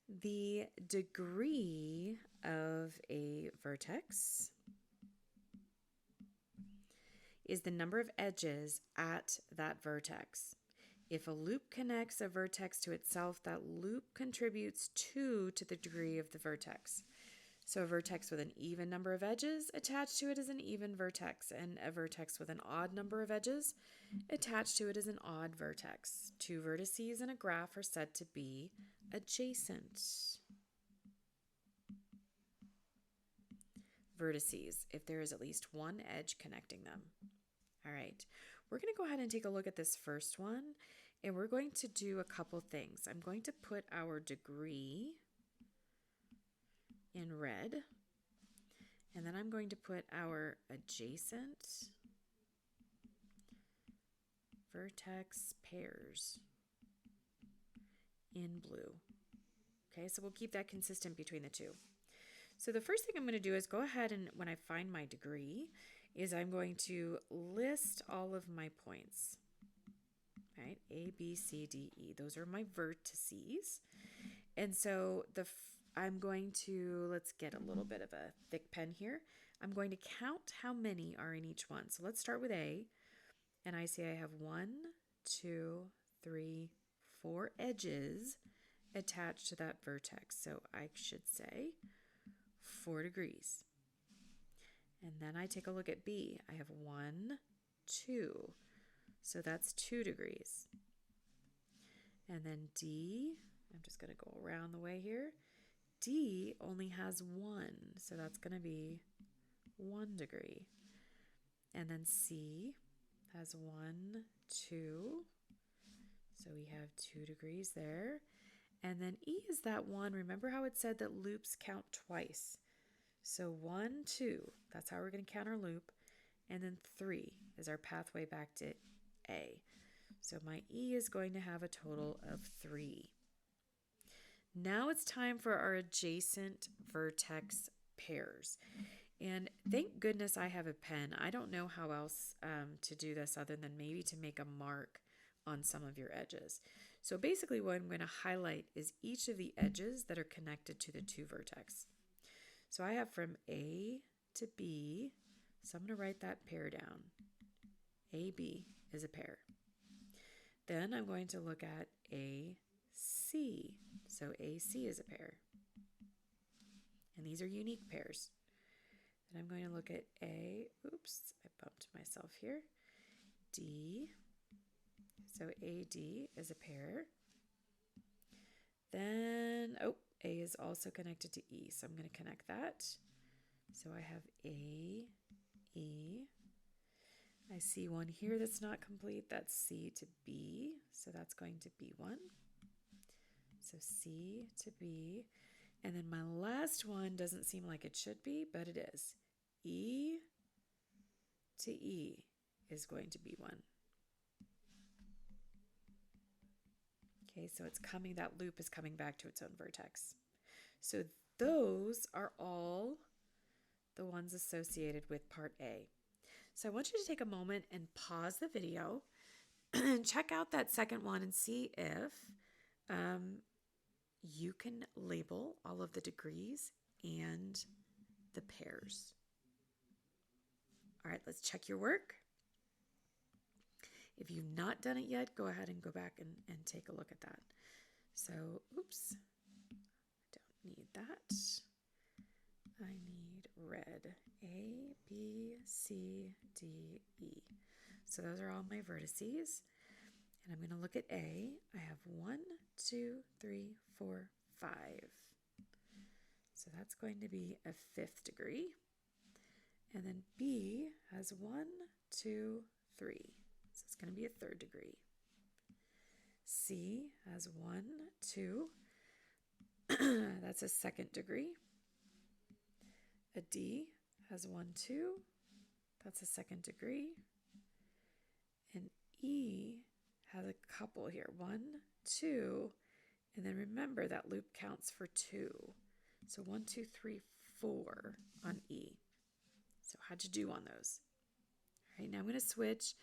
The degree of a vertex is the number of edges at that vertex. If a loop connects a vertex to itself, that loop contributes 2 to the degree of the vertex. So a vertex with an even number of edges attached to it is an even vertex, and a vertex with an odd number of edges attached to it is an odd vertex. 2 vertices in a graph are said to be adjacent. Vertices, if there is at least one edge connecting them. All right, we're going to go ahead and take a look at this first one, and we're going to do a couple things. I'm going to put our degree in red, and then I'm going to put our adjacent vertex pairs in blue. Okay, so we'll keep that consistent between the two. So the first thing I'm going to do is go ahead and when I find my degree is I'm going to list all of my points. Right, A, B, C, D, E. Those are my vertices. And so I'm going to, let's get a little bit of a thick pen here. I'm going to count how many are in each one. So let's start with A. And I say I have 1, 2, 3, 4 edges attached to that vertex. So I should say 4 degrees. And then I take a look at B. I have 1, 2. So that's 2 degrees. And then D, I'm just going to go around the way here. D only has 1, so that's going to be 1 degree. And then C has 1, 2, so we have 2 degrees there. And then E is that one. Remember how it said that loops count twice. So 1, 2, that's how we're going to count our loop. And then 3 is our pathway back to A. So my E is going to have a total of 3. Now it's time for our adjacent vertex pairs. And thank goodness I have a pen. I don't know how else to do this other than maybe to make a mark on some of your edges. So basically what I'm going to highlight is each of the edges that are connected to the 2 vertex. So I have from A to B, so I'm going to write that pair down. AB is a pair. Then I'm going to look at AC. So AC is a pair. And these are unique pairs. Then I'm going to look at A. Oops, I bumped myself here. D. So AD is a pair. Then, A is also connected to E. So I'm going to connect that. So I have A, E. I see one here that's not complete. That's C to B. So that's going to be 1. So C to B. And then my last one doesn't seem like it should be, but it is. E to E is going to be 1. Okay, so it's coming, that loop is coming back to its own vertex. So those are all the ones associated with part A. So I want you to take a moment and pause the video and check out that second one and see if you can label all of the degrees and the pairs. All right, let's check your work. If you've not done it yet, go ahead and go back and take a look at that. So, oops, I don't need that. I need red. A, B, C, D, E. So those are all my vertices. And I'm going to look at A. I have 1, 2, 3, 4, 5. So that's going to be a 5th degree. And then B has 1, 2, 3. So it's going to be a 3rd degree. C has 1, 2. That's a 2nd degree. A D has 1, 2. That's a 2nd degree. And E has a couple here. 1, 2. And then remember that loop counts for 2. So 1, 2, 3, 4 on E. So how'd you do on those? All right, now I'm going to switch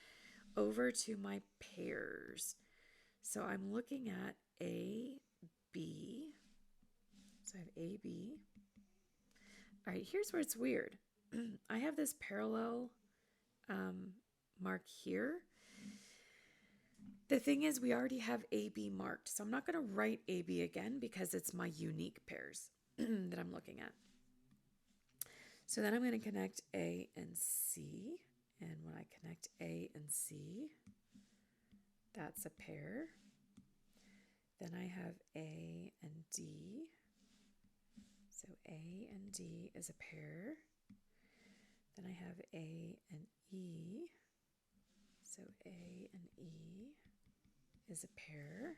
over to my pairs. So I'm looking at A, B, have AB. All right, here's where it's weird. I have this parallel mark here. The thing is, we already have AB marked, so I'm not going to write AB again because it's my unique pairs that I'm looking at. So then I'm going to connect A and C, and when I connect A and C, that's a pair. Then I have A and D, so A and D is a pair. Then I have A and E, so A and E is a pair.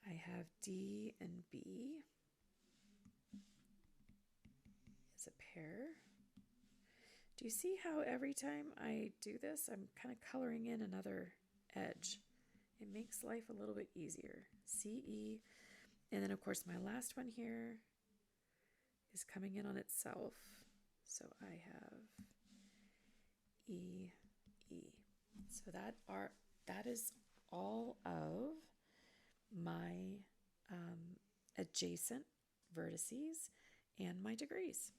I have D and B is a pair. Do you see how every time I do this, I'm kind of coloring in another edge? It makes life a little bit easier. CE, and then of course my last one here is coming in on itself. So I have E, E. So that is all of my adjacent vertices and my degrees.